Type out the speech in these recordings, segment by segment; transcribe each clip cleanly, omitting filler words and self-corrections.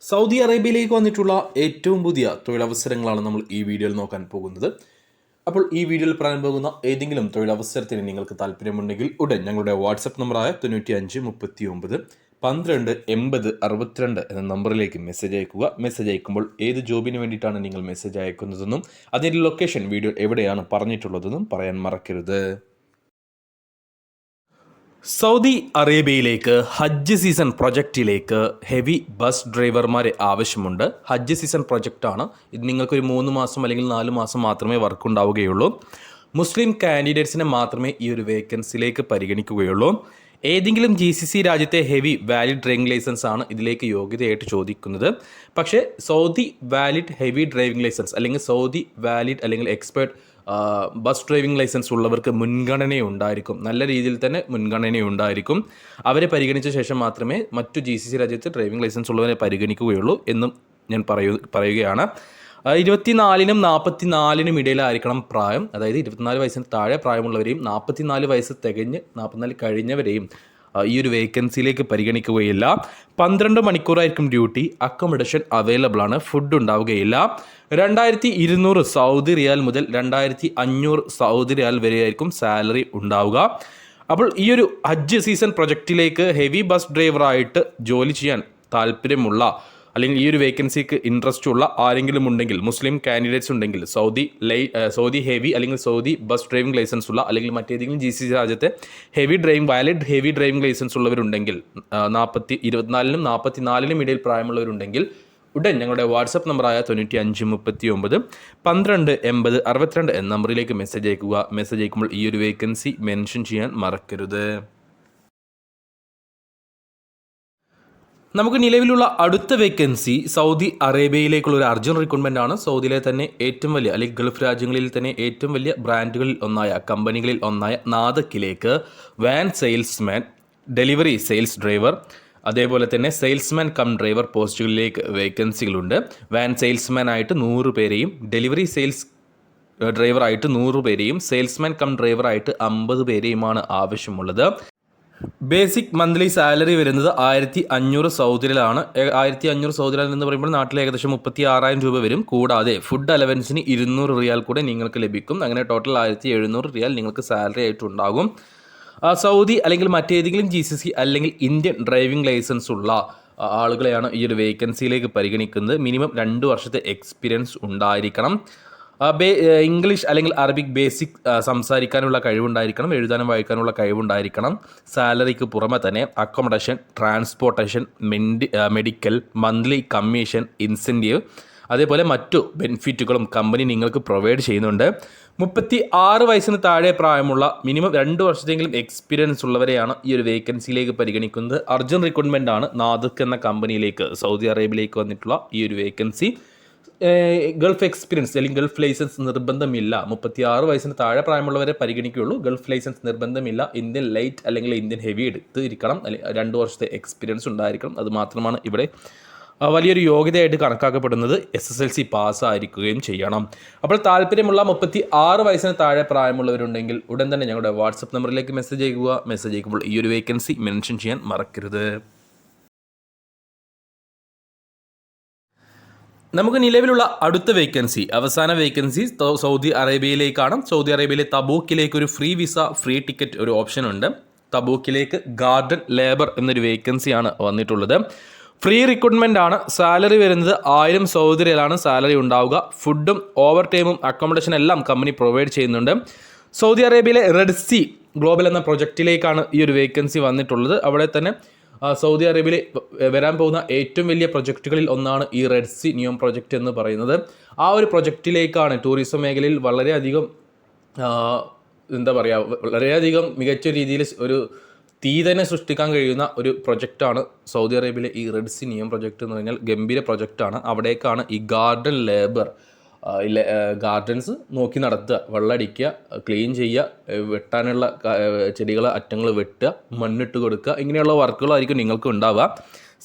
Saudi അറേബ്യയിലേക്ക് വന്നിട്ടുള്ള ഏറ്റവും പുതിയ തൊഴിലവസരങ്ങളാണ് നമ്മൾ ഈ വീഡിയോയിൽ നോക്കാൻ പോകുന്നത്. അപ്പോൾ ഈ വീഡിയോയിൽ പറയാൻ പോകുന്ന ഏതെങ്കിലും തൊഴിലവസരത്തിന് നിങ്ങൾക്ക് താല്പര്യമുണ്ടെങ്കിൽ ഉടൻ ഞങ്ങളുടെ വാട്സപ്പ് നമ്പറായ 95 39 12 80 62 എന്ന നമ്പറിലേക്ക് മെസ്സേജ് അയക്കുക. മെസ്സേജ് അയക്കുമ്പോൾ ഏത് ജോബിന് വേണ്ടിയിട്ടാണ് നിങ്ങൾ മെസ്സേജ് അയക്കുന്നതെന്നും അതിൻ്റെ ലൊക്കേഷൻ വീഡിയോ എവിടെയാണ് പറഞ്ഞിട്ടുള്ളതെന്നും പറയാൻ മറക്കരുത്. സൗദി അറേബ്യയിലേക്ക് ഹജ്ജ് സീസൺ പ്രൊജക്റ്റിലേക്ക് ഹെവി ബസ് ഡ്രൈവർമാരെ ആവശ്യമുണ്ട്. ഹജ്ജ് സീസൺ പ്രൊജക്റ്റാണ് ഇത്. നിങ്ങൾക്കൊരു 3 മാസം അല്ലെങ്കിൽ 4 മാസം മാത്രമേ വർക്ക് ഉണ്ടാവുകയുള്ളൂ. മുസ്ലിം കാൻഡിഡേറ്റ്സിനെ മാത്രമേ ഈ ഒരു വേക്കൻസിയിലേക്ക് പരിഗണിക്കുകയുള്ളൂ. ഏതെങ്കിലും GCC രാജ്യത്തെ ഹെവി വാലിഡ് ഡ്രൈവിംഗ് ലൈസൻസ് ആണ് ഇതിലേക്ക് യോഗ്യതയായിട്ട് ചോദിക്കുന്നത്. പക്ഷേ Saudi valid heavy driving licence അല്ലെങ്കിൽ സൗദി വാലിഡ് അല്ലെങ്കിൽ എക്സ്പേർട്ട് ബസ് ഡ്രൈവിംഗ് ലൈസൻസ് ഉള്ളവർക്ക് മുൻഗണനയുണ്ടായിരിക്കും. നല്ല രീതിയിൽ തന്നെ മുൻഗണനയുണ്ടായിരിക്കും. അവരെ പരിഗണിച്ച ശേഷം മാത്രമേ മറ്റു GCC രാജ്യത്ത് ഡ്രൈവിംഗ് ലൈസൻസ് ഉള്ളവരെ പരിഗണിക്കുകയുള്ളൂ എന്നും ഞാൻ പറയുകയാണ്. 24-നും 44-നും ഇടയിലായിരിക്കണം പ്രായം. അതായത് 24 വയസ്സിന് താഴെ പ്രായമുള്ളവരെയും 44 വയസ്സ് തികഞ്ഞ് 44 കഴിഞ്ഞവരെയും ഈ ഒരു വേക്കൻസിയിലേക്ക് പരിഗണിക്കുകയില്ല. 12 മണിക്കൂറായിരിക്കും ഡ്യൂട്ടി. അക്കോമഡേഷൻ അവൈലബിൾ ആണ്. ഫുഡ് ഉണ്ടാവുകയില്ല. 2200 സൗദി റിയാൽ മുതൽ 2500 സൗദി റിയാൽ വരെയായിരിക്കും സാലറി ഉണ്ടാവുക. അപ്പോൾ ഈ ഒരു ഹജ്ജ് സീസൺ പ്രൊജക്റ്റിലേക്ക് ഹെവി ബസ് ഡ്രൈവറായിട്ട് ജോലി ചെയ്യാൻ താല്പര്യമുള്ള അല്ലെങ്കിൽ ഈ ഒരു വേക്കൻസിക്ക് ഇൻട്രസ്റ്റ് ഉള്ള ആരെങ്കിലും ഉണ്ടെങ്കിൽ, മുസ്ലിം കാൻഡിഡേറ്റ്സ് ഉണ്ടെങ്കിൽ, സൗദി ഹെവി അല്ലെങ്കിൽ സൗദി ബസ് ഡ്രൈവിംഗ് ലൈസൻസ് ഉള്ള അല്ലെങ്കിൽ മറ്റേതെങ്കിലും GCC രാജ്യത്തെ വാലിഡ് ഹെവി ഡ്രൈവിംഗ് ലൈസൻസ് ഉള്ളവരുണ്ടെങ്കിൽ, 24-നും 44-നും ഇടയിൽ പ്രായമുള്ളവരുണ്ടെങ്കിൽ ഉടൻ ഞങ്ങളുടെ വാട്സപ്പ് നമ്പറായ 95 39 12 80 62 എന്ന നമ്പറിലേക്ക് മെസ്സേജ് അയക്കുക. മെസ്സേജ് അയക്കുമ്പോൾ ഈ ഒരു വേക്കൻസി മെൻഷൻ ചെയ്യാൻ മറക്കരുത്. നമുക്ക് നിലവിലുള്ള അടുത്ത വേക്കൻസി സൗദി അറേബ്യയിലേക്കുള്ള ഒരു അർജന്റ് റിക്രൂട്ട്മെൻ്റ് ആണ്. സൗദിയിലെ തന്നെ ഏറ്റവും വലിയ അല്ലെങ്കിൽ ഗൾഫ് രാജ്യങ്ങളിൽ തന്നെ ഏറ്റവും വലിയ ബ്രാൻഡുകളിൽ ഒന്നായ കമ്പനികളിൽ ഒന്നായ നാദക്കിലേക്ക് van salesman, delivery sales driver, അതേപോലെ തന്നെ സെയിൽസ്മാൻ കം ഡ്രൈവർ പോസ്റ്റുകളിലേക്ക് വേക്കൻസികളുണ്ട്. വാൻ സെയിൽസ്മാൻ ആയിട്ട് 100 പേരെയും, ഡെലിവറി സെയിൽസ് ഡ്രൈവറായിട്ട് 100 പേരെയും, സെയിൽസ്മാൻ കം ഡ്രൈവറായിട്ട് 50 പേരെയുമാണ് ആവശ്യമുള്ളത്. ബേസിക് മന്ത്ലി സാലറി വരുന്നത് 1500 സൗദിയിലാണ്. 1500 സൗദിയിൽ എന്ന് പറയുമ്പോൾ നാട്ടിൽ ഏകദേശം 36,000 രൂപ വരും. കൂടാതെ ഫുഡ് അലവൻസിന് 200 റിയാൽ കൂടെ നിങ്ങൾക്ക് ലഭിക്കും. അങ്ങനെ ടോട്ടൽ 1700 റിയാൽ നിങ്ങൾക്ക് സാലറി ആയിട്ടുണ്ടാകും. സൗദി അല്ലെങ്കിൽ മറ്റേതെങ്കിലും GCC അല്ലെങ്കിൽ ഇന്ത്യൻ ഡ്രൈവിംഗ് ലൈസൻസ് ഉള്ള ആളുകളെയാണ് ഈ ഒരു വേക്കൻസിയിലേക്ക് പരിഗണിക്കുന്നത്. മിനിമം 2 വർഷത്തെ എക്സ്പീരിയൻസ് ഉണ്ടായിരിക്കണം. ഇംഗ്ലീഷ് അല്ലെങ്കിൽ അറബിക് ബേസിക് സംസാരിക്കാനുള്ള കഴിവുണ്ടായിരിക്കണം. എഴുതാനും വായിക്കാനുള്ള കഴിവുണ്ടായിരിക്കണം. സാലറിക്ക് പുറമെ തന്നെ accommodation, transportation, medical, monthly commission, incentive, അതേപോലെ മറ്റു ബെനിഫിറ്റുകളും കമ്പനി നിങ്ങൾക്ക് പ്രൊവൈഡ് ചെയ്യുന്നുണ്ട്. 36 വയസ്സിന് താഴെ പ്രായമുള്ള മിനിമം 2 വർഷത്തെങ്കിലും എക്സ്പീരിയൻസ് ഉള്ളവരെയാണ് ഈ ഒരു വേക്കൻസിയിലേക്ക് പരിഗണിക്കുന്നത്. അർജന്റ് റിക്രൂട്ട്മെൻ്റ് ആണ്. നാദക് എന്ന കമ്പനിയിലേക്ക് സൗദി അറേബ്യയിലേക്ക് വന്നിട്ടുള്ള ഈ ഒരു വേക്കൻസി. ഗൾഫ് എക്സ്പീരിയൻസ് അല്ലെങ്കിൽ ഗൾഫ് ലൈസൻസ് നിർബന്ധമില്ല. 36 വയസ്സിന് താഴെ പ്രായമുള്ളവരെ പരിഗണിക്കുകയുള്ളൂ. ഗൾഫ് ലൈസൻസ് നിർബന്ധമില്ല. ഇന്ത്യൻ ലൈറ്റ് അല്ലെങ്കിൽ ഇന്ത്യൻ ഹെവി എടുത്തിരിക്കണം. അല്ലെങ്കിൽ 2 വർഷത്തെ എക്സ്പീരിയൻസ് ഉണ്ടായിരിക്കണം. അത് മാത്രമാണ് ഇവിടെ വലിയൊരു യോഗ്യതയായിട്ട് കണക്കാക്കപ്പെടുന്നത്. SSLC പാസ്സായിരിക്കുകയും ചെയ്യണം. അപ്പോൾ താല്പര്യമുള്ള 36 വയസ്സിന് താഴെ പ്രായമുള്ളവരുണ്ടെങ്കിൽ ഉടൻ തന്നെ ഞങ്ങളുടെ വാട്സപ്പ് നമ്പറിലേക്ക് മെസ്സേജ് അയക്കുക. മെസ്സേജ് അയക്കുമ്പോൾ ഈ ഒരു വേക്കൻസി മെൻഷൻ ചെയ്യാൻ മറക്കരുത്. നമുക്ക് നിലവിലുള്ള അടുത്ത വേക്കൻസി, അവസാന വേക്കൻസി സൗദി അറേബ്യയിലേക്കാണ്. സൗദി അറേബ്യയിലെ തബൂക്കിലേക്ക് ഒരു ഫ്രീ വിസ, ഫ്രീ ടിക്കറ്റ് ഒരു ഓപ്ഷൻ ഉണ്ട്. തബൂക്കിലേക്ക് ഗാർഡൻ ലേബർ എന്നൊരു വേക്കൻസിയാണ് വന്നിട്ടുള്ളത്. ഫ്രീ റിക്രൂട്ട്മെൻ്റ് ആണ്. സാലറി വരുന്നത് 1000 സൗദി റിയാലാണ് സാലറി ഉണ്ടാവുക. ഫുഡും ഓവർ ടൈമും അക്കോമഡേഷൻ എല്ലാം കമ്പനി പ്രൊവൈഡ് ചെയ്യുന്നുണ്ട്. സൗദി അറേബ്യയിലെ റെഡ് സീ ഗ്ലോബൽ എന്ന പ്രൊജക്റ്റിലേക്കാണ് ഈ ഒരു വേക്കൻസി വന്നിട്ടുള്ളത്. അവിടെ തന്നെ സൗദി അറേബ്യയിൽ വരാൻ പോകുന്ന ഏറ്റവും വലിയ പ്രൊജക്റ്റുകളിൽ ഒന്നാണ് ഈ റെഡ് സീ നിയോം പ്രൊജക്റ്റ് എന്ന് പറയുന്നത്. ആ ഒരു പ്രൊജക്റ്റിലേക്കാണ് ടൂറിസം മേഖലയിൽ വളരെയധികം വളരെയധികം മികച്ച രീതിയിൽ ഒരു തീ തന്നെ സൃഷ്ടിക്കാൻ കഴിയുന്ന ഒരു പ്രൊജക്റ്റാണ് സൗദി അറേബ്യയിലെ ഈ റെഡ് സീ നിയോം പ്രൊജക്റ്റ് എന്ന് പറഞ്ഞാൽ ഗംഭീര പ്രൊജക്റ്റാണ്. അവിടേക്കാണ് ഈ ഗാർഡൻ ലേബർ, ഗാർഡൻസ് നോക്കി നടത്തുക, വെള്ളമടിക്കുക, ക്ലീൻ ചെയ്യുക, വെട്ടാനുള്ള ചെടികൾ അറ്റങ്ങൾ വെട്ടുക, മണ്ണിട്ട് കൊടുക്കുക, ഇങ്ങനെയുള്ള വർക്കുകളായിരിക്കും നിങ്ങൾക്ക് ഉണ്ടാവുക.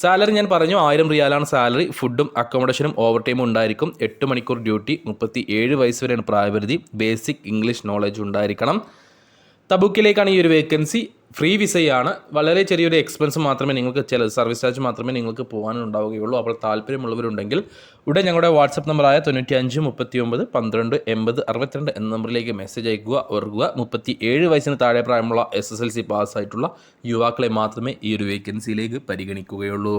സാലറി ഞാൻ പറഞ്ഞു 1000 റിയാലാണ് സാലറി. ഫുഡും അക്കോമഡേഷനും ഓവർ ടൈമും ഉണ്ടായിരിക്കും. 8 മണിക്കൂർ ഡ്യൂട്ടി. 37 വയസ്സ് വരെയാണ് പ്രായപരിധി. ബേസിക് ഇംഗ്ലീഷ് നോളജ് ഉണ്ടായിരിക്കണം. തബൂക്കിലേക്കാണ് ഈ ഒരു വേക്കൻസി. ഫ്രീ വിസയാണ്. വളരെ ചെറിയൊരു എക്സ്പെൻസ് മാത്രമേ നിങ്ങൾക്ക് സർവീസ് ചാർജ് മാത്രമേ നിങ്ങൾക്ക് പോകാനുണ്ടാവുകയുള്ളൂ. അപ്പോൾ താല്പര്യമുള്ളവരുണ്ടെങ്കിൽ ഇവിടെ ഞങ്ങളുടെ വാട്സപ്പ് നമ്പറായ 95 39 12 80 62 എന്ന നമ്പറിലേക്ക് മെസ്സേജ് അയക്കുക. ഓർക്കുക, 37 വയസ്സിന് താഴെ പ്രായമുള്ള SSLC പാസ്സായിട്ടുള്ള യുവാക്കളെ മാത്രമേ ഈ ഒരു വേക്കൻസിയിലേക്ക് പരിഗണിക്കുകയുള്ളൂ.